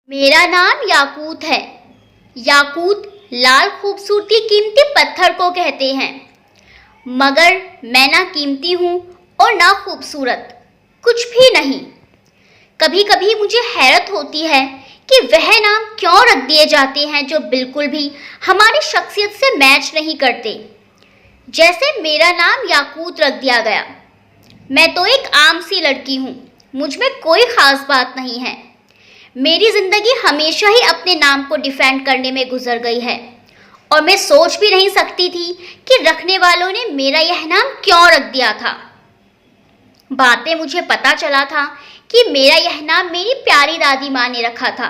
मेरा नाम याकूत है। याकूत लाल खूबसूरती कीमती पत्थर को कहते हैं, मगर मैं ना कीमती हूँ और ना खूबसूरत, कुछ भी नहीं। कभी कभी मुझे हैरत होती है कि वह नाम क्यों रख दिए जाते हैं जो बिल्कुल भी हमारी शख्सियत से मैच नहीं करते। जैसे मेरा नाम याकूत रख दिया गया। मैं तो एक आम सी लड़की हूँ, मुझ में कोई ख़ास बात नहीं है। मेरी ज़िंदगी हमेशा ही अपने नाम को डिफेंड करने में गुजर गई है और मैं सोच भी नहीं सकती थी कि रखने वालों ने मेरा यह नाम क्यों रख दिया था। बाद में मुझे पता चला था कि मेरा यह नाम मेरी प्यारी दादी माँ ने रखा था।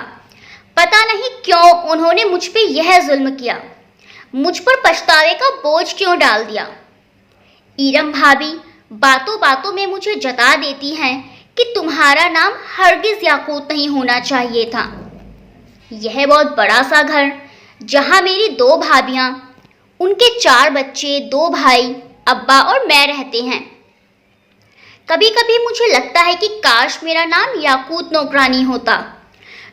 पता नहीं क्यों उन्होंने मुझ पे यह जुल्म किया, मुझ पर पछतावे का बोझ क्यों डाल दिया। ईरम भाभी बातों बातों में मुझे जता देती हैं कि तुम्हारा नाम हरगिज़ याकूत नहीं होना चाहिए था। यह बहुत बड़ा सा घर जहाँ मेरी 2 भाभियाँ, उनके 4 बच्चे, 2 भाई, अब्बा और मैं रहते हैं। कभी कभी मुझे लगता है कि काश मेरा नाम याकूत नौकरानी होता,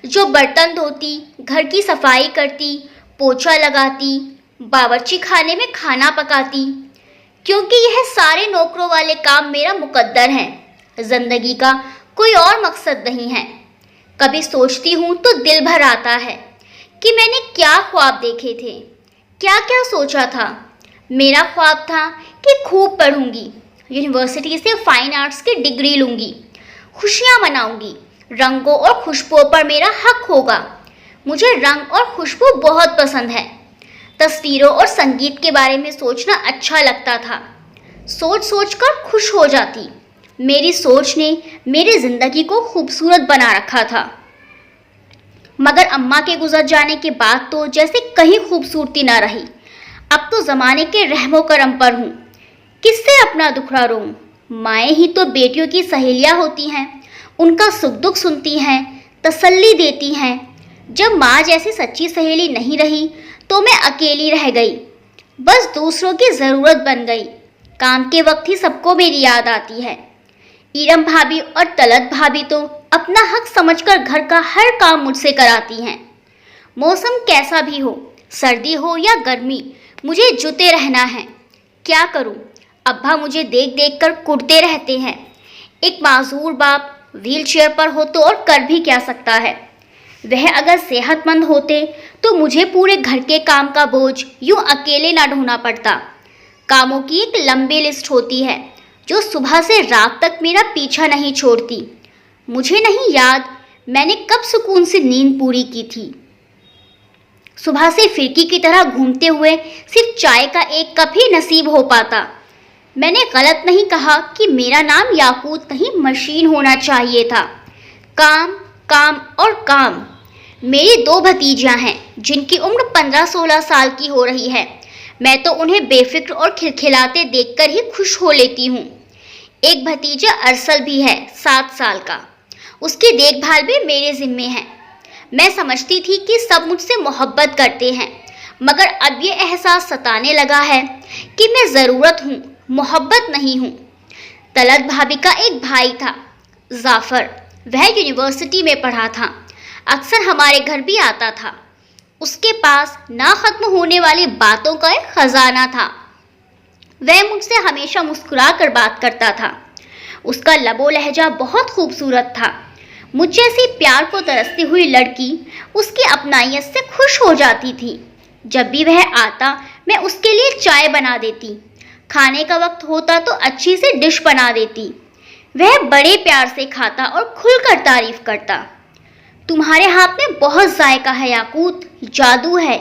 जो बर्तन धोती, घर की सफाई करती, पोछा लगाती, बावर्ची खाने में खाना पकाती, क्योंकि यह सारे नौकरों वाले काम मेरा मुकद्दर हैं। जिंदगी का कोई और मकसद नहीं है। कभी सोचती हूँ तो दिल भर आता है कि मैंने क्या ख्वाब देखे थे, क्या क्या सोचा था। मेरा ख्वाब था कि खूब पढ़ूंगी, यूनिवर्सिटी से फाइन आर्ट्स की डिग्री लूँगी, खुशियाँ मनाऊंगी, रंगों और खुशबुओं पर मेरा हक होगा। मुझे रंग और खुशबू बहुत पसंद है। तस्वीरों और संगीत के बारे में सोचना अच्छा लगता था। सोच सोच कर खुश हो जाती। मेरी सोच ने मेरी ज़िंदगी को खूबसूरत बना रखा था। मगर अम्मा के गुजर जाने के बाद तो जैसे कहीं खूबसूरती ना रही। अब तो ज़माने के रहमो करम पर हूँ, किससे अपना दुखड़ा रोऊं। माएँ ही तो बेटियों की सहेलियाँ होती हैं, उनका सुख दुख सुनती हैं, तसल्ली देती हैं। जब माँ जैसी सच्ची सहेली नहीं रही तो मैं अकेली रह गई, बस दूसरों की ज़रूरत बन गई। काम के वक्त ही सबको मेरी याद आती है। ईरम भाभी और तलत भाभी तो अपना हक समझकर घर का हर काम मुझसे कराती हैं। मौसम कैसा भी हो, सर्दी हो या गर्मी, मुझे जुटे रहना है। क्या करूं? अब्बा मुझे देख देख कर कुटते रहते हैं। एक माजूर बाप व्हीलचेयर पर हो तो और कर भी क्या सकता है। वह अगर सेहतमंद होते तो मुझे पूरे घर के काम का बोझ यूं अकेले ना ढोना पड़ता। कामों की एक लंबी लिस्ट होती है जो सुबह से रात तक मेरा पीछा नहीं छोड़ती। मुझे नहीं याद मैंने कब सुकून से नींद पूरी की थी। सुबह से फिरकी की तरह घूमते हुए सिर्फ चाय का एक कप ही नसीब हो पाता। मैंने गलत नहीं कहा कि मेरा नाम याकूत नहीं मशीन होना चाहिए था। काम काम और काम। मेरी 2 भतीजियां हैं जिनकी उम्र 15-16 साल की हो रही है। मैं तो उन्हें बेफिक्र और खिलखिलाते देखकर ही खुश हो लेती हूँ। एक भतीजा अरसल भी है, 7 साल का। उसकी देखभाल भी मेरे जिम्मे है। मैं समझती थी कि सब मुझसे मोहब्बत करते हैं, मगर अब ये एहसास सताने लगा है कि मैं ज़रूरत हूँ, मोहब्बत नहीं हूँ। तलत भाभी का एक भाई था, जाफ़र। वह यूनिवर्सिटी में पढ़ा था, अक्सर हमारे घर भी आता था। उसके पास ना ख़त्म होने वाली बातों का एक ख़जाना था। वह मुझसे हमेशा मुस्कुरा कर बात करता था। उसका लबो लहजा बहुत खूबसूरत था। मुझ जैसी प्यार को तरसती हुई लड़की उसकी अपनाइयत से खुश हो जाती थी। जब भी वह आता मैं उसके लिए चाय बना देती। खाने का वक्त होता तो अच्छी सी डिश बना देती। वह बड़े प्यार से खाता और खुलकर तारीफ करता। तुम्हारे हाथ में बहुत जायका है याकूत, जादू है।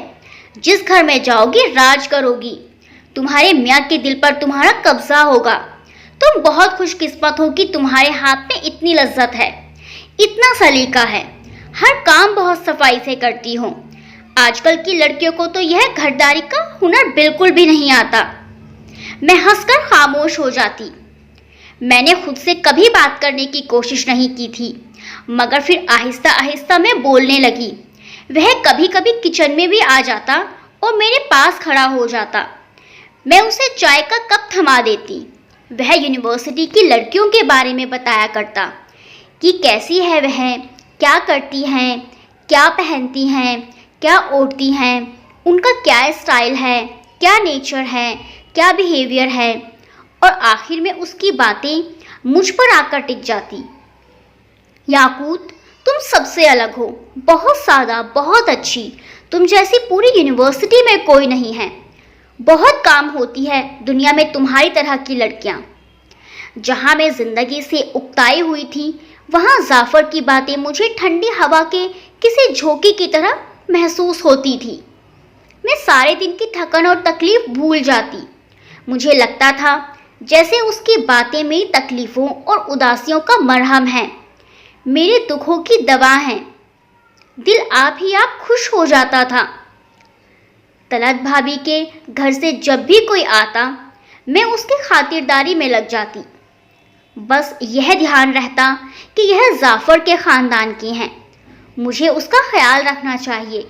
जिस घर में जाओगी राज करोगी। तुम्हारे मियाँ के दिल पर तुम्हारा कब्जा होगा। तुम बहुत खुशकिस्मत हो कि तुम्हारे हाथ में इतनी लज्जत है, इतना सलीका है। हर काम बहुत सफाई से करती हो। आजकल की लड़कियों को तो यह घरदारी का हुनर बिल्कुल भी नहीं आता। मैं हंसकर खामोश हो जाती। मैंने खुद से कभी बात करने की कोशिश नहीं की थी, मगर फिर आहिस्ता आहिस्ता मैं बोलने लगी। वह कभी कभी किचन में भी आ जाता और मेरे पास खड़ा हो जाता। मैं उसे चाय का कप थमा देती। वह यूनिवर्सिटी की लड़कियों के बारे में बताया करता कि कैसी है वह, क्या करती हैं, क्या पहनती हैं, क्या ओढ़ती हैं, उनका क्या स्टाइल है, क्या नेचर है, क्या बिहेवियर है। और आखिर में उसकी बातें मुझ पर आकर टिक जाती। याकूत, तुम सबसे अलग हो, बहुत सादा, बहुत अच्छी, तुम जैसी पूरी यूनिवर्सिटी में कोई नहीं है। बहुत काम होती है दुनिया में तुम्हारी तरह की लड़कियां। जहां मैं जिंदगी से उकताई हुई थी, वहां जाफर की बातें मुझे ठंडी हवा के किसी झोंके की तरह महसूस होती थी। मैं सारे दिन की थकन और तकलीफ भूल जाती। मुझे लगता था जैसे उसकी बातें मेरी तकलीफों और उदासियों का मरहम है, मेरे दुखों की दवा है। दिल आप ही आप खुश हो जाता था। तलत भाभी के घर से जब भी कोई आता, मैं उसकी खातिरदारी में लग जाती। बस यह ध्यान रहता कि यह जाफर के ख़ानदान की हैं, मुझे उसका ख्याल रखना चाहिए।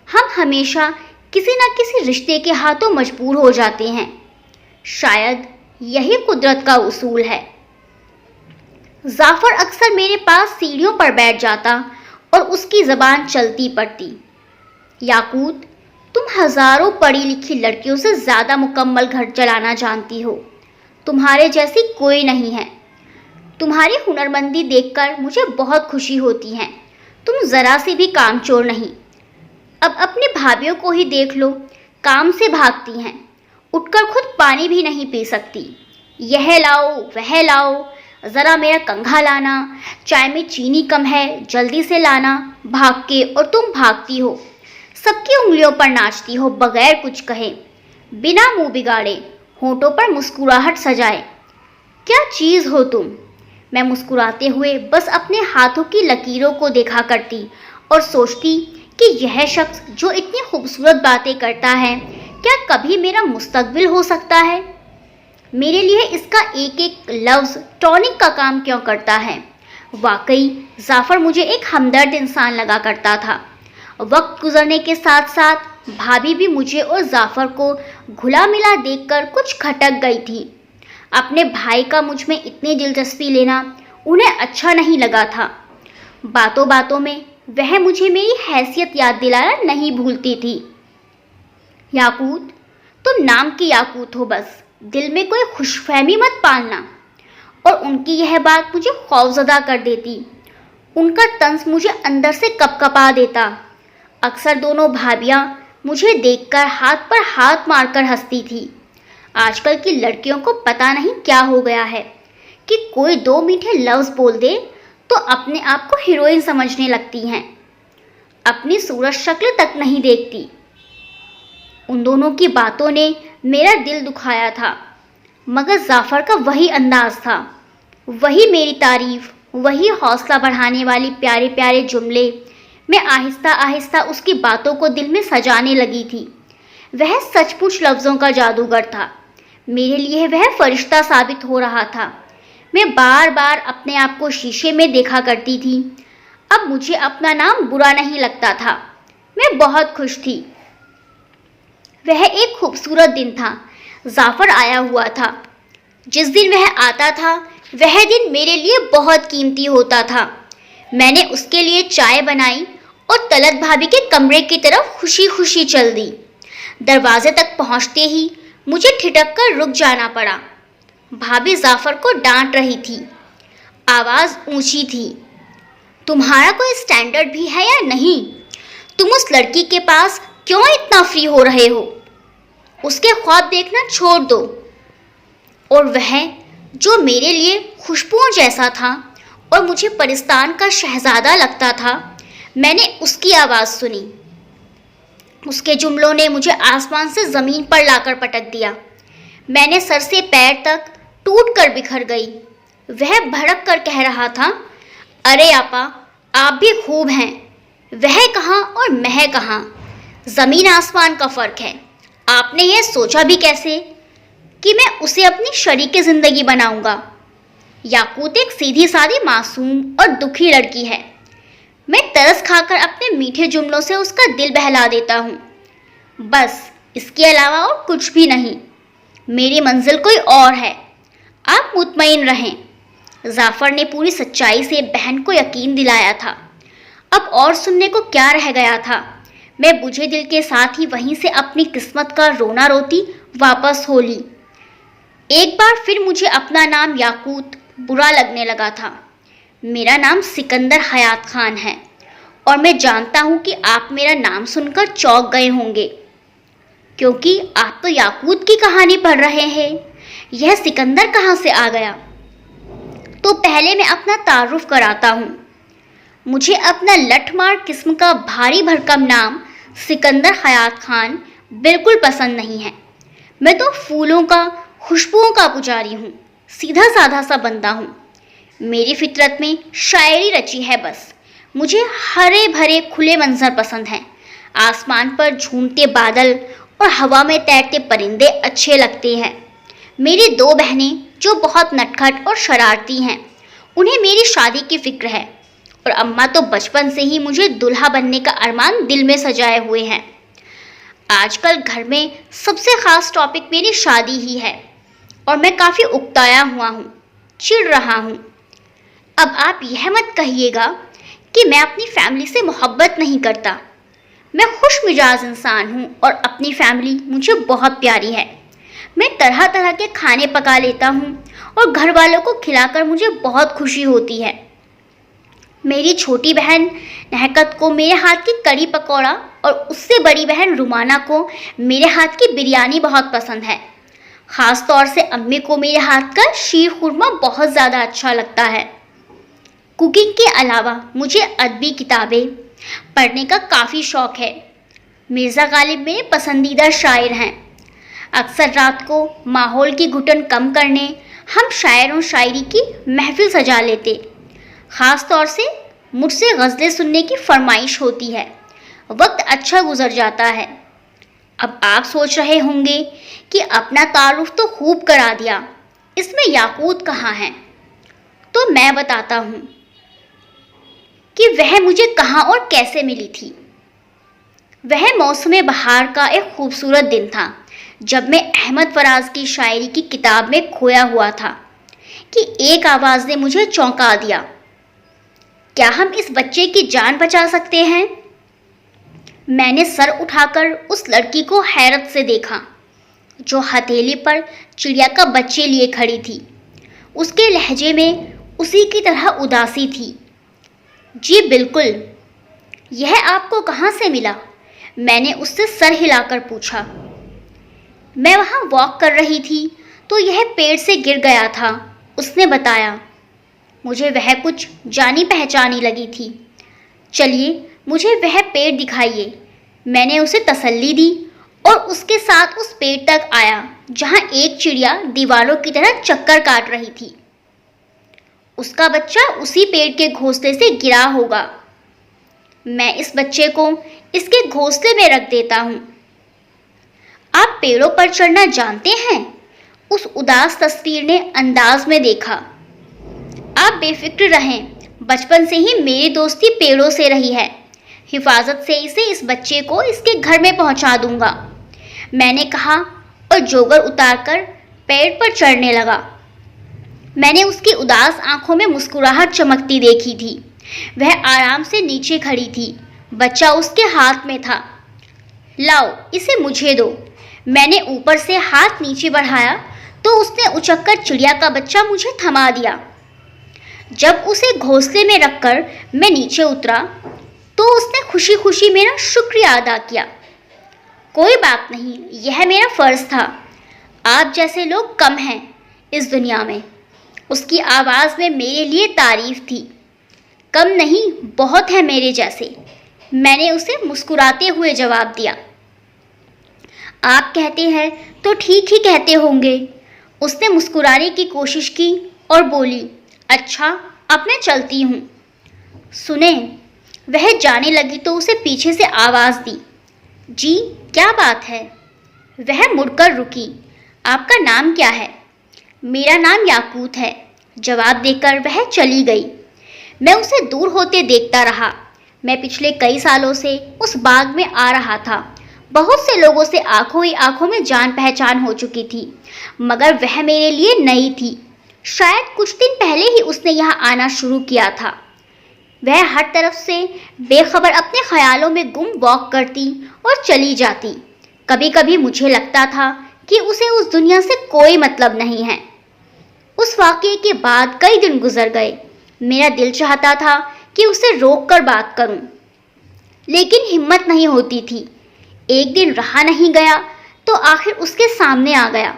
हम हमेशा किसी न किसी रिश्ते के हाथों मजबूर हो जाते हैं। शायद यही कुदरत का उसूल है। जाफर अक्सर मेरे पास सीढ़ियों पर बैठ जाता और उसकी ज़बान चलती पड़ती। याकूत, तुम हज़ारों पढ़ी लिखी लड़कियों से ज़्यादा मुकम्मल घर चलाना जानती हो। तुम्हारे जैसी कोई नहीं है। तुम्हारी हुनरमंदी देखकर मुझे बहुत खुशी होती है। तुम ज़रा से भी कामचोर नहीं। अब अपनी भाभीयों को ही देख लो, काम से भागती हैं, उठकर खुद पानी भी नहीं पी सकती। यह लाओ, वह लाओ, ज़रा मेरा कंघा लाना, चाय में चीनी कम है, जल्दी से लाना, भाग के। और तुम भागती हो, सबकी उंगलियों पर नाचती हो बगैर कुछ कहे, बिना मुंह बिगाड़े, होंठों पर मुस्कुराहट सजाए। क्या चीज़ हो तुम। मैं मुस्कुराते हुए बस अपने हाथों की लकीरों को देखा करती और सोचती कि यह शख्स जो इतनी खूबसूरत बातें करता है, क्या कभी मेरा मुस्तकबिल हो सकता है। मेरे लिए इसका एक एक लफ्ज़ टॉनिक का काम क्यों करता है। वाकई जाफर मुझे एक हमदर्द इंसान लगा करता था। वक्त गुजरने के साथ साथ भाभी भी मुझे और जाफर को घुला मिला देखकर कुछ खटक गई थी। अपने भाई का मुझ में इतनी दिलचस्पी लेना उन्हें अच्छा नहीं लगा था। बातों बातों में वह मुझे मेरी हैसियत याद दिलाना नहीं भूलती थी। याकूत, तुम नाम की याकूत हो, बस दिल में कोई खुशफहमी मत पालना। और उनकी यह बात मुझे खौफजदा कर देती। उनका तंज मुझे अंदर से कपकपा देता। अक्सर दोनों भाभियाँ मुझे देखकर हाथ पर हाथ मारकर हंसती थी। आजकल की लड़कियों को पता नहीं क्या हो गया है कि कोई दो मीठे लफ्ज़ बोल दे तो अपने आप को हीरोइन समझने लगती हैं, अपनी सूरत शक्ल तक नहीं देखती। उन दोनों की बातों ने मेरा दिल दुखाया था, मगर जाफर का वही अंदाज था, वही मेरी तारीफ, वही हौसला बढ़ाने वाली प्यारे प्यारे जुमले। मैं आहिस्ता आहिस्ता उसकी बातों को दिल में सजाने लगी थी। वह सचमुच लफ्ज़ों का जादूगर था। मेरे लिए वह फरिश्ता साबित हो रहा था। मैं बार बार अपने आप को शीशे में देखा करती थी। अब मुझे अपना नाम बुरा नहीं लगता था। मैं बहुत खुश थी। वह एक खूबसूरत दिन था। जाफर आया हुआ था। जिस दिन वह आता था, वह दिन मेरे लिए बहुत कीमती होता था। मैंने उसके लिए चाय बनाई और तलत भाभी के कमरे की तरफ खुशी खुशी चल दी। दरवाजे तक पहुंचते ही मुझे ठिठक कर रुक जाना पड़ा। भाभी जाफर को डांट रही थी। आवाज़ ऊंची थी। तुम्हारा कोई स्टैंडर्ड भी है या नहीं? तुम उस लड़की के पास क्यों इतना फ्री हो रहे हो? उसके ख्वाब देखना छोड़ दो। और वह जो मेरे लिए खुशबुओं जैसा था और मुझे परिस्तान का शहजादा लगता था, मैंने उसकी आवाज़ सुनी। उसके जुमलों ने मुझे आसमान से ज़मीन पर लाकर पटक दिया। मैंने सर से पैर तक टूट कर बिखर गई। वह भड़क कर कह रहा था, अरे आपा, आप भी खूब हैं। वह कहाँ और मैं कहाँ, ज़मीन आसमान का फ़र्क है। आपने यह सोचा भी कैसे कि मैं उसे अपनी शरीके ज़िंदगी बनाऊंगा? याकूत एक सीधी सादी मासूम और दुखी लड़की है। मैं तरस खाकर अपने मीठे जुमलों से उसका दिल बहला देता हूँ, बस इसके अलावा और कुछ भी नहीं। मेरी मंजिल कोई और है, आप मुतमईन रहें। जाफर ने पूरी सच्चाई से बहन को यकीन दिलाया था। अब और सुनने को क्या रह गया था। मैं बुझे दिल के साथ ही वहीं से अपनी किस्मत का रोना रोती वापस हो ली। एक बार फिर मुझे अपना नाम याकूत बुरा लगने लगा था। मेरा नाम सिकंदर हयात खान है और मैं जानता हूँ कि आप मेरा नाम सुनकर चौंक गए होंगे, क्योंकि आप तो याकूत की कहानी पढ़ रहे हैं। यह सिकंदर कहाँ से आ गया? तो पहले मैं अपना तारुफ कराता हूँ। मुझे अपना लठमार किस्म का भारी भरकम नाम सिकंदर हयात खान बिल्कुल पसंद नहीं है। मैं तो फूलों का, खुशबुओं का पुजारी हूँ, सीधा साधा सा बंदा हूँ। मेरी फितरत में शायरी रची है बस। मुझे हरे भरे खुले मंजर पसंद हैं। आसमान पर झूमते बादल और हवा में तैरते परिंदे अच्छे लगते हैं। मेरी 2 बहनें जो बहुत नटखट और शरारती हैं, उन्हें मेरी शादी की फिक्र है और अम्मा तो बचपन से ही मुझे दुल्हा बनने का अरमान दिल में सजाए हुए हैं। आजकल घर में सबसे ख़ास टॉपिक मेरी शादी ही है और मैं काफ़ी उकताया हुआ हूँ, चिढ़ रहा हूँ। अब आप यह मत कहिएगा कि मैं अपनी फैमिली से मोहब्बत नहीं करता। मैं खुश मिजाज इंसान हूँ और अपनी फैमिली मुझे बहुत प्यारी है। मैं तरह तरह के खाने पका लेता हूँ और घर वालों को खिलाकर मुझे बहुत खुशी होती है। मेरी छोटी बहन नहकत को मेरे हाथ की कड़ी पकौड़ा और उससे बड़ी बहन रुमाना को मेरे हाथ की बिरयानी बहुत पसंद है। ख़ास तौर से अम्मी को मेरे हाथ का शीर खुरमा बहुत ज़्यादा अच्छा लगता है। कुकिंग के अलावा मुझे अदबी किताबें पढ़ने का काफ़ी शौक़ है। मिर्ज़ा गालिब मेरे पसंदीदा शायर हैं। अक्सर रात को माहौल की घुटन कम करने हम शायर और शायरी की महफिल सजा लेते। ख़ास तौर से मुझसे गज़लें सुनने की फरमाइश होती है। वक्त अच्छा गुजर जाता है। अब आप सोच रहे होंगे कि अपना तारुफ तो खूब करा दिया, इसमें याकूत कहाँ है? तो मैं बताता हूँ कि वह मुझे कहाँ और कैसे मिली थी। वह मौसम बहार का एक खूबसूरत दिन था जब मैं अहमद फराज की शायरी की किताब में खोया हुआ था कि एक आवाज़ ने मुझे चौंका दिया। क्या हम इस बच्चे की जान बचा सकते हैं? मैंने सर उठाकर उस लड़की को हैरत से देखा जो हथेली पर चिड़िया का बच्चे लिए खड़ी थी। उसके लहजे में उसी की तरह उदासी थी। जी बिल्कुल। यह आपको कहाँ से मिला? मैंने उससे सर हिलाकर पूछा। मैं वहाँ वॉक कर रही थी तो यह पेड़ से गिर गया था, उसने बताया। मुझे वह कुछ जानी पहचानी लगी थी। चलिए मुझे वह पेड़ दिखाइए। मैंने उसे तसल्ली दी और उसके साथ उस पेड़ तक आया जहाँ एक चिड़िया दीवारों की तरह चक्कर काट रही थी। उसका बच्चा उसी पेड़ के घोंसले से गिरा होगा। मैं इस बच्चे को इसके घोंसले में रख देता हूँ। आप पेड़ों पर चढ़ना जानते हैं? उस उदास तस्वीर ने अंदाज में देखा। आप बेफिक्र रहें, बचपन से ही मेरी दोस्ती पेड़ों से रही है। हिफाजत से इस बच्चे को इसके घर में पहुंचा दूंगा, मैंने कहा और जोगर उतारकर पेड़ पर चढ़ने लगा। मैंने उसकी उदास आंखों में मुस्कुराहट चमकती देखी थी। वह आराम से नीचे खड़ी थी। बच्चा उसके हाथ में था। लाओ इसे मुझे दो। मैंने ऊपर से हाथ नीचे बढ़ाया तो उसने उचक्कर चिड़िया का बच्चा मुझे थमा दिया। जब उसे घोंसले में रखकर मैं नीचे उतरा तो उसने खुशी खुशी मेरा शुक्रिया अदा किया। कोई बात नहीं, यह मेरा फ़र्ज़ था। आप जैसे लोग कम हैं इस दुनिया में। उसकी आवाज़ में मेरे लिए तारीफ़ थी। कम नहीं, बहुत है मेरे जैसे, मैंने उसे मुस्कुराते हुए जवाब दिया। आप कहते हैं तो ठीक ही कहते होंगे। उसने मुस्कुराने की कोशिश की और बोली, अच्छा अब मैं चलती हूँ। सुने, वह जाने लगी तो उसे पीछे से आवाज़ दी। जी क्या बात है? वह मुड़कर रुकी। आपका नाम क्या है? मेरा नाम याकूत है, जवाब देकर वह चली गई। मैं उसे दूर होते देखता रहा। मैं पिछले कई सालों से उस बाग में आ रहा था। बहुत से लोगों से आंखों ही आंखों में जान पहचान हो चुकी थी, मगर वह मेरे लिए नई थी। शायद कुछ दिन पहले ही उसने यहाँ आना शुरू किया था। वह हर तरफ से बेखबर अपने ख्यालों में गुम वॉक करती और चली जाती। कभी कभी मुझे लगता था कि उसे उस दुनिया से कोई मतलब नहीं है। उस वाक़ये के बाद कई दिन गुजर गए। मेरा दिल चाहता था कि उसे रोक कर बात करूं, लेकिन हिम्मत नहीं होती थी। एक दिन रहा नहीं गया तो आखिर उसके सामने आ गया।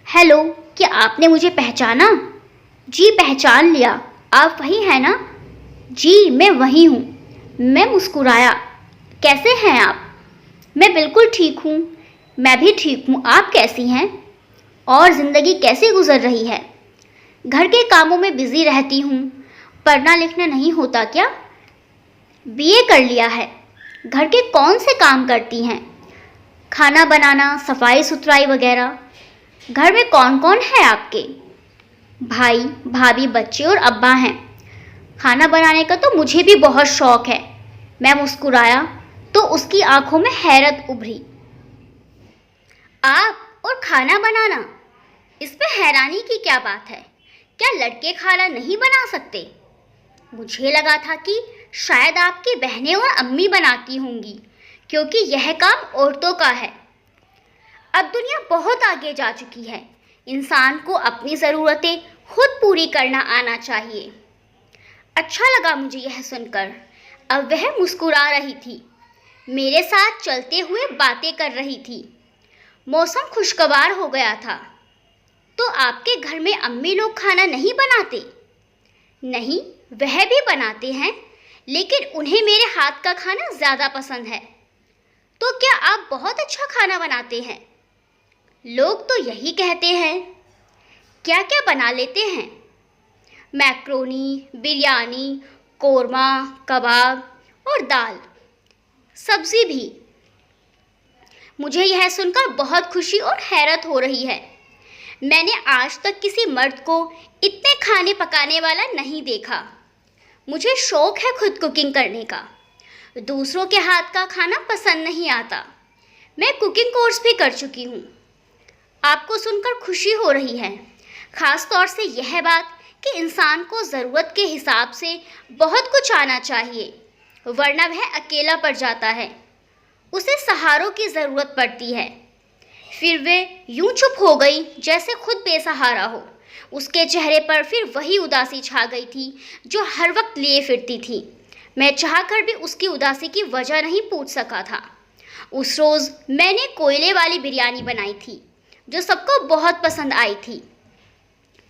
हेलो, क्या आपने मुझे पहचाना? जी पहचान लिया। आप वही हैं ना? जी मैं वही हूँ। मैं मुस्कुराया। कैसे हैं आप? मैं बिल्कुल ठीक हूँ। मैं भी ठीक हूँ। आप कैसी हैं? और ज़िंदगी कैसी गुजर रही है? घर के कामों में बिजी रहती हूँ। पढ़ना लिखना नहीं होता क्या? बीए कर लिया है। घर के कौन से काम करती हैं? खाना बनाना, सफाई सुथराई वगैरह। घर में कौन कौन है आपके? भाई भाभी, बच्चे और अब्बा हैं। खाना बनाने का तो मुझे भी बहुत शौक है। मैं मुस्कुराया तो उसकी आंखों में हैरत उभरी। आप और खाना बनाना, इसमें हैरानी की क्या बात है? क्या लड़के खाना नहीं बना सकते? मुझे लगा था कि शायद आपकी बहनें और अम्मी बनाती होंगी, क्योंकि यह काम औरतों का है। अब दुनिया बहुत आगे जा चुकी है। इंसान को अपनी ज़रूरतें खुद पूरी करना आना चाहिए। अच्छा लगा मुझे यह सुनकर। अब वह मुस्कुरा रही थी, मेरे साथ चलते हुए बातें कर रही थी। मौसम खुशगवार हो गया था। तो आपके घर में अम्मी लोग खाना नहीं बनाते? नहीं, वह भी बनाते हैं, लेकिन उन्हें मेरे हाथ का खाना ज़्यादा पसंद है। तो क्या आप बहुत अच्छा खाना बनाते हैं? लोग तो यही कहते हैं। क्या क्या बना लेते हैं? मैक्रोनी, बिरयानी, कोरमा, कबाब और दाल, सब्ज़ी भी। मुझे यह सुनकर बहुत खुशी और हैरत हो रही है। मैंने आज तक किसी मर्द को इतने खाने पकाने वाला नहीं देखा। मुझे शौक है खुद कुकिंग करने का। दूसरों के हाथ का खाना पसंद नहीं आता। मैं कुकिंग कोर्स भी कर चुकी हूँ। आपको सुनकर खुशी हो रही है, ख़ास तौर से यह बात कि इंसान को ज़रूरत के हिसाब से बहुत कुछ आना चाहिए, वरना वह अकेला पड़ जाता है। उसे सहारों की ज़रूरत पड़ती है। फिर वे यूं चुप हो गई जैसे खुद बेसहारा हो। उसके चेहरे पर फिर वही उदासी छा गई थी जो हर वक्त लिए फिरती थी। मैं चाहकर भी उसकी उदासी की वजह नहीं पूछ सका था। उस रोज़ मैंने कोयले वाली बिरयानी बनाई थी जो सबको बहुत पसंद आई थी।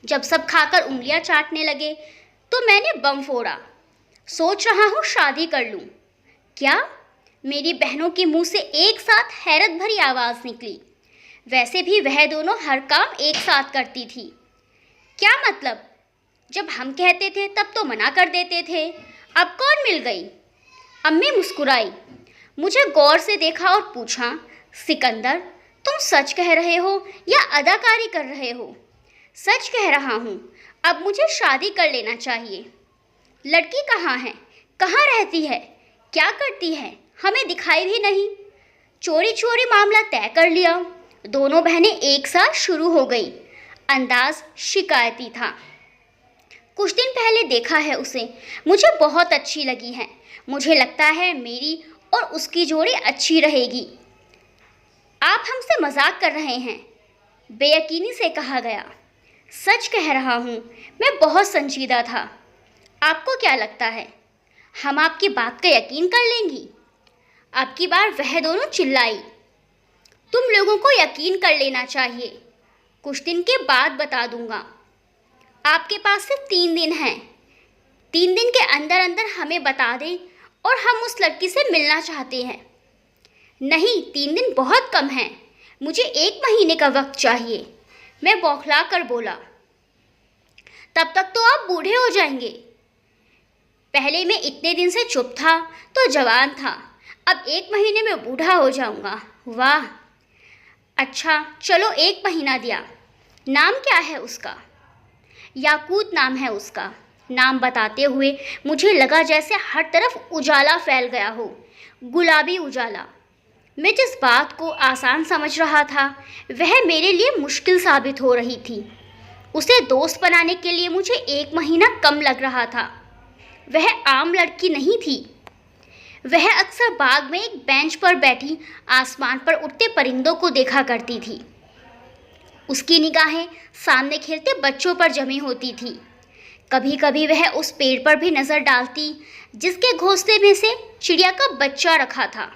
जब सब खाकर उंगलियां चाटने लगे तो मैंने बम फोड़ा। सोच रहा हूँ शादी कर लूँ। क्या? मेरी बहनों के मुंह से एक साथ हैरत भरी आवाज़ निकली। वैसे भी वह दोनों हर काम एक साथ करती थी। क्या मतलब? जब हम कहते थे तब तो मना कर देते थे, अब कौन मिल गई? अम्मी मुस्कुराई, मुझे गौर से देखा और पूछा, सिकंदर, तुम सच कह रहे हो या अदाकारी कर रहे हो? सच कह रहा हूँ। अब मुझे शादी कर लेना चाहिए। लड़की कहाँ है? कहाँ रहती है? क्या करती है? हमें दिखाई भी नहीं। चोरी चोरी मामला तय कर लिया। दोनों बहनें एक साथ शुरू हो गई। अंदाज शिकायती था। कुछ दिन पहले देखा है उसे, मुझे बहुत अच्छी लगी है। मुझे लगता है मेरी और उसकी जोड़ी अच्छी रहेगी। आप हमसे मजाक कर रहे हैं, बेयकीनी से कहा गया। सच कह रहा हूँ, मैं बहुत संजीदा था। आपको क्या लगता है, हम आपकी बात का यकीन कर लेंगी? अब की बार वह दोनों चिल्लाई। तुम लोगों को यकीन कर लेना चाहिए। कुछ दिन के बाद बता दूंगा। आपके पास सिर्फ 3 दिन हैं। 3 दिन के अंदर अंदर हमें बता दें और हम उस लड़की से मिलना चाहते हैं। नहीं, 3 दिन बहुत कम है। मुझे 1 महीने का वक्त चाहिए। मैं बौखला कर बोला। तब तक तो आप बूढ़े हो जाएंगे। पहले मैं इतने दिन से चुप था तो जवान था, अब 1 महीने में बूढ़ा हो जाऊंगा। वाह, अच्छा चलो 1 महीना दिया। नाम क्या है उसका? याकूत नाम है उसका। नाम बताते हुए मुझे लगा जैसे हर तरफ उजाला फैल गया हो, गुलाबी उजाला। मैं जिस बात को आसान समझ रहा था वह मेरे लिए मुश्किल साबित हो रही थी। उसे दोस्त बनाने के लिए मुझे 1 महीना कम लग रहा था। वह आम लड़की नहीं थी। वह अक्सर बाग में एक बेंच पर बैठी आसमान पर उड़ते परिंदों को देखा करती थी। उसकी निगाहें सामने खेलते बच्चों पर जमी होती थी। कभी कभी वह उस पेड़ पर भी नज़र डालती जिसके घोंसले में से चिड़िया का बच्चा रखा था।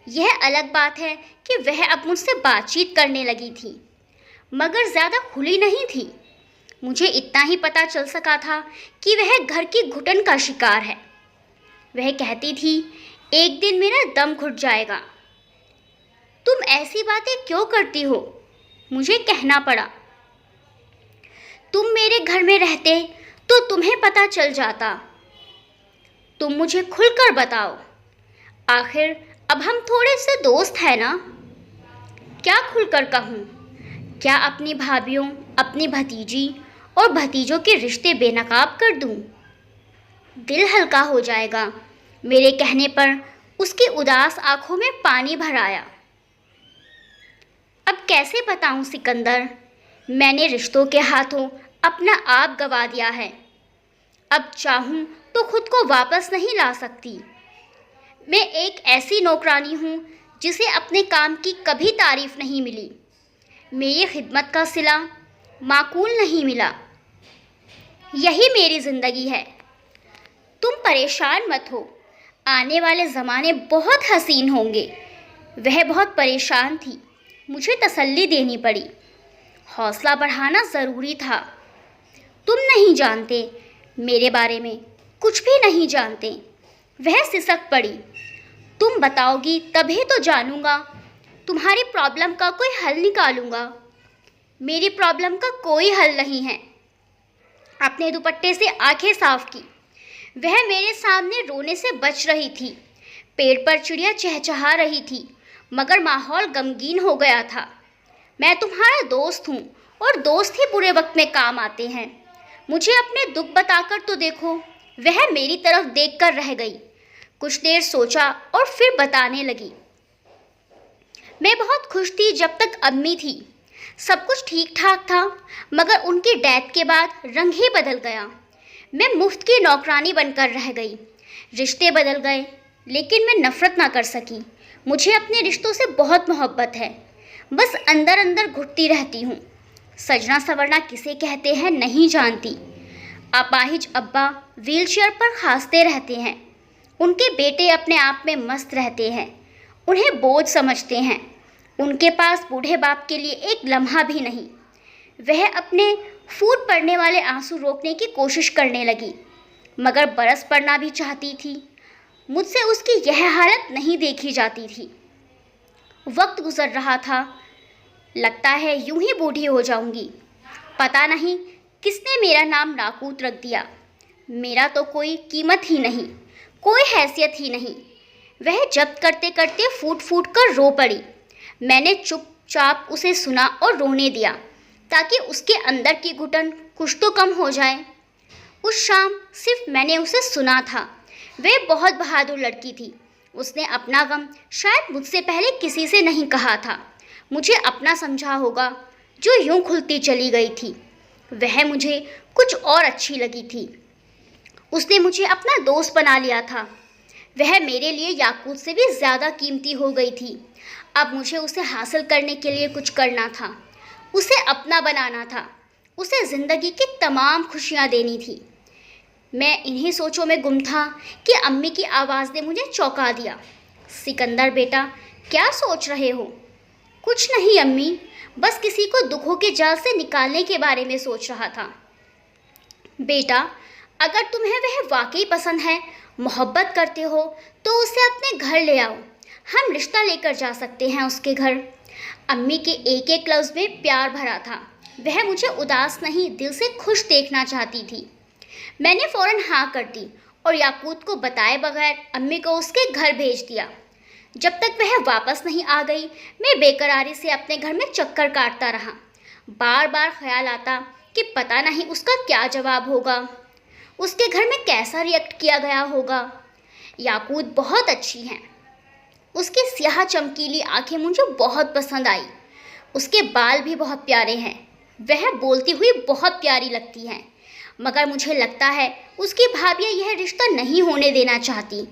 यह अलग बात है कि वह अब मुझसे बातचीत करने लगी थी, मगर ज़्यादा खुली नहीं थी। मुझे इतना ही पता चल सका था कि वह घर की घुटन का शिकार है। वह कहती थी, एक दिन मेरा दम घुट जाएगा। तुम ऐसी बातें क्यों करती हो? मुझे कहना पड़ा। तुम मेरे घर में रहते तो तुम्हें पता चल जाता। तुम मुझे खुलकर बताओ। आखिर अब हम थोड़े से दोस्त हैं ना? क्या खुलकर कहूँ? क्या अपनी भाभियों, अपनी भतीजी और भतीजों के रिश्ते बेनकाब कर दूँ? दिल हल्का हो जाएगा। मेरे कहने पर उसकी उदास आंखों में पानी भर आया। अब कैसे बताऊँ सिकंदर, मैंने रिश्तों के हाथों अपना आप गवा दिया है। अब चाहूँ तो खुद को वापस नहीं ला सकती। मैं एक ऐसी नौकरानी हूँ जिसे अपने काम की कभी तारीफ नहीं मिली। मेरी खिदमत का सिला माकूल नहीं मिला। यही मेरी ज़िंदगी है। तुम परेशान मत हो, आने वाले ज़माने बहुत हसीन होंगे। वह बहुत परेशान थी। मुझे तसल्ली देनी पड़ी। हौसला बढ़ाना ज़रूरी था। तुम नहीं जानते मेरे बारे में, कुछ भी नहीं जानते। वह सिसक पड़ी। तुम बताओगी तभी तो जानूंगा। तुम्हारी प्रॉब्लम का कोई हल निकालूंगा। मेरी प्रॉब्लम का कोई हल नहीं है। अपने दुपट्टे से आंखें साफ की। वह मेरे सामने रोने से बच रही थी। पेड़ पर चिड़िया चहचहा रही थी, मगर माहौल गमगीन हो गया था। मैं तुम्हारा दोस्त हूँ और दोस्त ही बुरे वक्त में काम आते हैं। मुझे अपने दुख बताकर तो देखो। वह मेरी तरफ देखकर रह गई। कुछ देर सोचा और फिर बताने लगी। मैं बहुत खुश थी जब तक अम्मी थी। सब कुछ ठीक ठाक था, मगर उनकी डेथ के बाद रंग ही बदल गया। मैं मुफ्त की नौकरानी बनकर रह गई। रिश्ते बदल गए, लेकिन मैं नफरत ना कर सकी। मुझे अपने रिश्तों से बहुत मोहब्बत है, बस अंदर अंदर घुटती रहती हूँ। सजना संवरना किसे कहते हैं नहीं जानती। अपाहिज अब्बा व्हीलचेयर पर खांसते रहते हैं। उनके बेटे अपने आप में मस्त रहते हैं, उन्हें बोझ समझते हैं। उनके पास बूढ़े बाप के लिए एक लम्हा भी नहीं। वह अपने फूट पड़ने वाले आंसू रोकने की कोशिश करने लगी, मगर बरस पड़ना भी चाहती थी। मुझसे उसकी यह हालत नहीं देखी जाती थी। वक्त गुजर रहा था। लगता है यूं ही बूढ़ी हो जाऊंगी। पता नहीं किसने मेरा नाम नाकूत रख दिया। मेरा तो कोई कीमत ही नहीं, कोई हैसियत ही नहीं। वह जब्त करते करते फूट फूट कर रो पड़ी। मैंने चुपचाप उसे सुना और रोने दिया, ताकि उसके अंदर की घुटन कुछ तो कम हो जाए। उस शाम सिर्फ मैंने उसे सुना था। वह बहुत बहादुर लड़की थी। उसने अपना गम शायद मुझसे पहले किसी से नहीं कहा था। मुझे अपना समझा होगा जो यूं खुलती चली गई थी। वह मुझे कुछ और अच्छी लगी थी। उसने मुझे अपना दोस्त बना लिया था। वह मेरे लिए याकूत से भी ज़्यादा कीमती हो गई थी। अब मुझे उसे हासिल करने के लिए कुछ करना था, उसे अपना बनाना था, उसे ज़िंदगी की तमाम खुशियाँ देनी थी। मैं इन्हीं सोचों में गुम था कि अम्मी की आवाज़ ने मुझे चौंका दिया। सिकंदर बेटा, क्या सोच रहे हो? कुछ नहीं अम्मी, बस किसी को दुखों के जाल से निकालने के बारे में सोच रहा था। बेटा, अगर तुम्हें वह वाकई पसंद है, मोहब्बत करते हो, तो उसे अपने घर ले आओ। हम रिश्ता लेकर जा सकते हैं उसके घर। अम्मी के एक एक लफ्ज़ में प्यार भरा था। वह मुझे उदास नहीं, दिल से खुश देखना चाहती थी। मैंने फ़ौरन हाँ कर दी और याकूत को बताए बगैर अम्मी को उसके घर भेज दिया। जब तक वह वापस नहीं आ गई, मैं बेकरारी से अपने घर में चक्कर काटता रहा। बार बार ख्याल आता कि पता नहीं उसका क्या जवाब होगा, उसके घर में कैसा रिएक्ट किया गया होगा। याकूत बहुत अच्छी हैं, उसकी स्याह चमकीली आंखें मुझे बहुत पसंद आई। उसके बाल भी बहुत प्यारे हैं। वह बोलती हुई बहुत प्यारी लगती हैं, मगर मुझे लगता है उसकी भाभियाँ यह रिश्ता नहीं होने देना चाहती।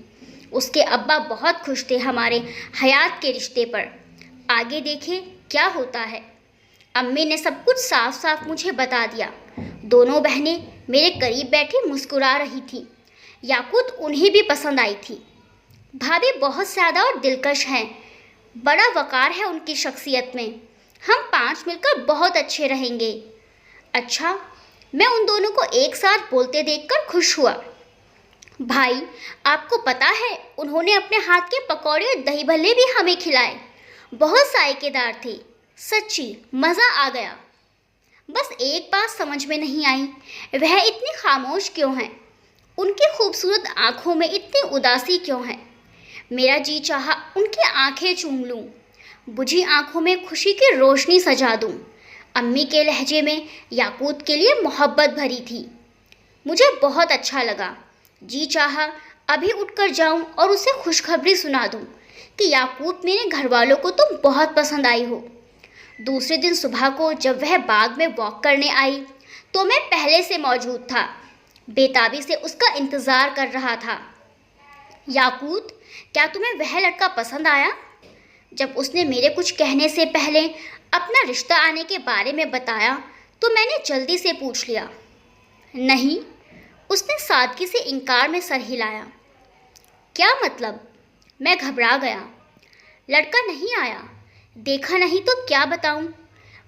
उसके अब्बा बहुत खुश थे हमारे हयात के रिश्ते पर। आगे देखें क्या होता है। अम्मी ने सब कुछ साफ साफ मुझे बता दिया। दोनों बहनें मेरे करीब बैठी मुस्कुरा रही थीं। याकूत उन्हें भी पसंद आई थी। भाभी बहुत ज़्यादा और दिलकश हैं। बड़ा वक़ार है उनकी शख्सियत में। हम 5 मिलकर बहुत अच्छे रहेंगे। अच्छा, मैं उन दोनों को एक साथ बोलते देखकर खुश हुआ। भाई, आपको पता है उन्होंने अपने हाथ के पकौड़े और दही भल्ले भी हमें खिलाए। बहुत जायकेदार थे। सच्ची मज़ा आ गया। बस एक बात समझ में नहीं आई, वह इतनी खामोश क्यों हैं? उनकी खूबसूरत आँखों में इतनी उदासी क्यों है? मेरा जी चाहा उनकी आंखें चूम लूं, बुझी आंखों में खुशी की रोशनी सजा दूं। अम्मी के लहजे में याकूत के लिए मोहब्बत भरी थी। मुझे बहुत अच्छा लगा। जी चाहा अभी उठकर जाऊं और उसे खुशखबरी सुना दूं कि याकूत मेरे घर वालों को तुम बहुत पसंद आई हो। दूसरे दिन सुबह को जब वह बाग में वॉक करने आई तो मैं पहले से मौजूद था। बेताबी से उसका इंतज़ार कर रहा था। याकूत, क्या तुम्हें वह लड़का पसंद आया? जब उसने मेरे कुछ कहने से पहले अपना रिश्ता आने के बारे में बताया तो मैंने जल्दी से पूछ लिया। नहीं, उसने सादगी से इनकार में सर हिलाया। क्या मतलब? मैं घबरा गया। लड़का नहीं आया। देखा नहीं तो क्या बताऊं?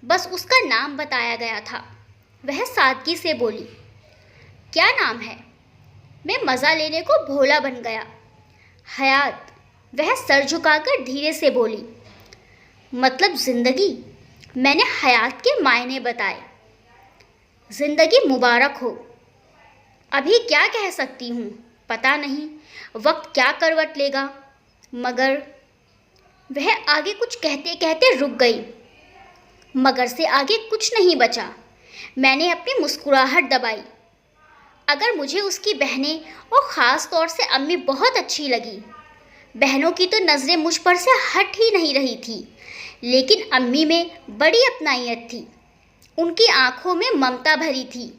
बस उसका नाम बताया गया था। वह सादगी से बोली। क्या नाम है? मैं मज़ा लेने को भोला बन गया। हयात, वह सर झुकाकर धीरे से बोली। मतलब ज़िंदगी? मैंने हयात के मायने बताए। ज़िंदगी मुबारक हो। अभी क्या कह सकती हूँ, पता नहीं वक्त क्या करवट लेगा। मगर वह आगे कुछ कहते कहते रुक गई। मगर से आगे कुछ नहीं बचा। मैंने अपनी मुस्कुराहट दबाई। अगर मुझे उसकी बहनें और ख़ास तौर से अम्मी बहुत अच्छी लगी। बहनों की तो नज़रें मुझ पर से हट ही नहीं रही थी, लेकिन अम्मी में बड़ी अपनायत थी। उनकी आंखों में ममता भरी थी।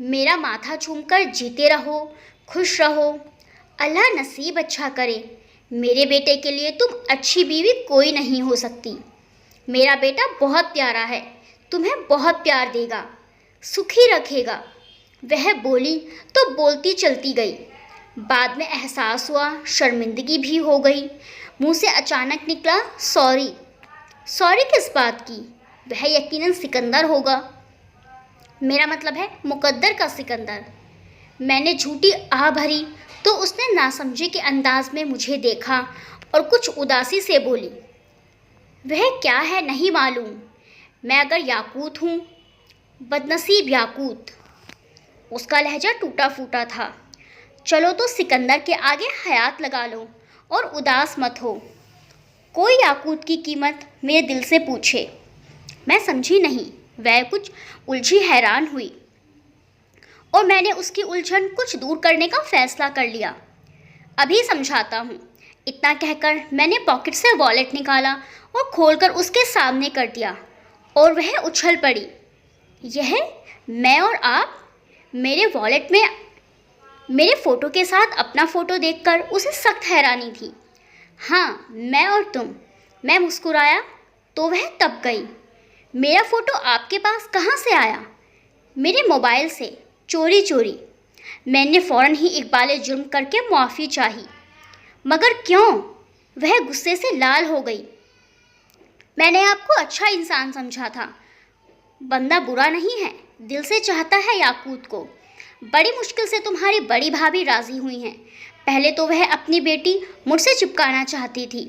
मेरा माथा चूमकर जीते रहो, खुश रहो, अल्लाह नसीब अच्छा करे। मेरे बेटे के लिए तुम अच्छी बीवी कोई नहीं हो सकती। मेरा बेटा बहुत प्यारा है, तुम्हें बहुत प्यार देगा, सुखी रखेगा। वह बोली तो बोलती चलती गई। बाद में एहसास हुआ शर्मिंदगी भी हो गई। मुंह से अचानक निकला सॉरी। सॉरी किस बात की? वह यकीनन सिकंदर होगा। मेरा मतलब है मुकद्दर का सिकंदर। मैंने झूठी आह भरी तो उसने नासमझी के अंदाज में मुझे देखा और कुछ उदासी से बोली। वह क्या है नहीं मालूम। मैं अगर याकूत हूँ, बदनसीब याकूत। उसका लहजा टूटा फूटा था। चलो तो सिकंदर के आगे हयात लगा लो और उदास मत हो। कोई याकूत की कीमत मेरे दिल से पूछे। मैं समझी नहीं। वह कुछ उलझी हैरान हुई और मैंने उसकी उलझन कुछ दूर करने का फैसला कर लिया। अभी समझाता हूँ। इतना कहकर मैंने पॉकेट से वॉलेट निकाला और खोलकर उसके सामने कर दिया और वह उछल पड़ी। यह मैं और आप? मेरे वॉलेट में मेरे फ़ोटो के साथ अपना फ़ोटो देखकर उसे सख्त हैरानी थी। हाँ, मैं और तुम। मैं मुस्कुराया तो वह तब गई। मेरा फ़ोटो आपके पास कहाँ से आया? मेरे मोबाइल से, चोरी चोरी। मैंने फ़ौरन ही इकबाल जुर्म करके मुआफ़ी चाही। मगर क्यों? वह गुस्से से लाल हो गई। मैंने आपको अच्छा इंसान समझा था। बंदा बुरा नहीं है, दिल से चाहता है याकूत को। बड़ी मुश्किल से तुम्हारी बड़ी भाभी राज़ी हुई हैं। पहले तो वह अपनी बेटी मुझसे चिपकाना चाहती थी।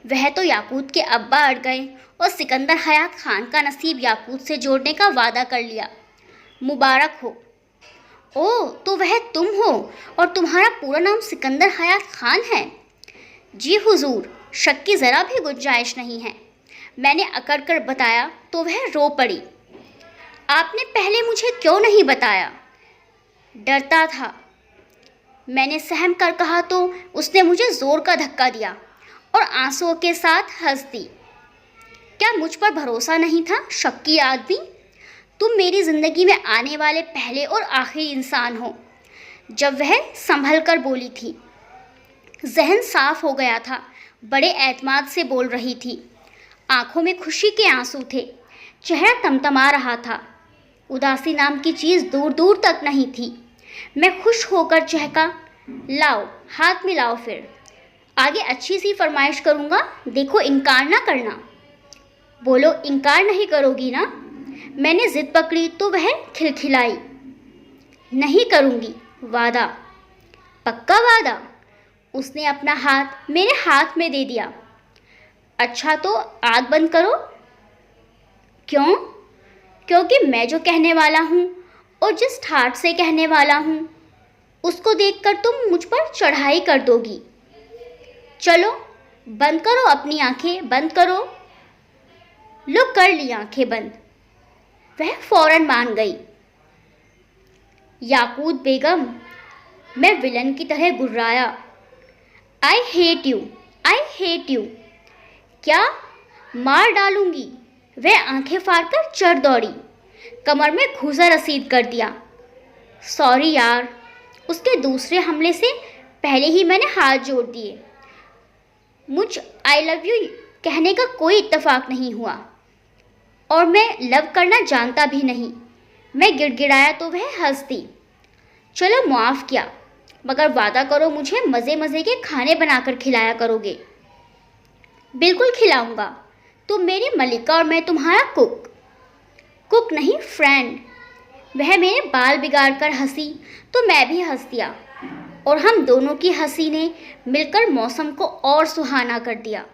वह तो याकूत के अब्बा अड़ गए और सिकंदर हयात खान का नसीब याकूत से जोड़ने का वादा कर लिया। मुबारक हो। ओह, तो वह तुम हो और तुम्हारा पूरा नाम सिकंदर हयात खान है? जी हुजूर, शक की ज़रा भी गुंजाइश नहीं है। मैंने अकड़ कर बताया तो वह रो पड़ी। आपने पहले मुझे क्यों नहीं बताया? डरता था। मैंने सहम कर कहा तो उसने मुझे ज़ोर का धक्का दिया और आंसुओं के साथ हंस दी। क्या मुझ पर भरोसा नहीं था, शक्की आदमी? तुम मेरी ज़िंदगी में आने वाले पहले और आखिरी इंसान हो। जब वह संभल कर बोली थी, जहन साफ हो गया था, बड़े एतमाद से बोल रही थी। आंखों में खुशी के आंसू थे, चेहरा तमतमा रहा था। उदासी नाम की चीज़ दूर दूर तक नहीं थी। मैं खुश होकर चहका, लाओ हाथ मिलाओ, फिर आगे अच्छी सी फरमाइश करूँगा, देखो इनकार ना करना। बोलो इनकार नहीं करोगी ना? मैंने ज़िद पकड़ी तो वह खिलखिलाई, नहीं करूँगी, वादा। पक्का वादा? उसने अपना हाथ मेरे हाथ में दे दिया। अच्छा तो आग बंद करो। क्यों? क्योंकि मैं जो कहने वाला हूँ और जिस ठाठ से कहने वाला हूँ उसको देखकर तुम मुझ पर चढ़ाई कर दोगी। चलो बंद करो अपनी आंखें, बंद करो। लो कर ली आंखें बंद। वह फौरन मान गई। याकूत बेगम, मैं विलन की तरह गुर्राया, I hate you, I hate you. क्या? मार डालूंगी। वह आंखें फाड़कर चढ़ दौड़ी, कमर में घूंसा रसीद कर दिया। सॉरी यार, उसके दूसरे हमले से पहले ही मैंने हाथ जोड़ दिए। मुझ आई लव यू कहने का कोई इत्तेफाक नहीं हुआ और मैं लव करना जानता भी नहीं। मैं गिड़गिड़ाया तो वह हंस दी। चलो माफ़ किया, मगर वादा करो मुझे मज़े मज़े के खाने बनाकर खिलाया करोगे। बिल्कुल खिलाऊंगा। तुम मेरी मलिका और मैं तुम्हारा कुक। कुक नहीं, फ्रेंड। वह मेरे बाल बिगाड़ कर हंसी तो मैं भी हंस दिया और हम दोनों की हंसी ने मिलकर मौसम को और सुहाना कर दिया।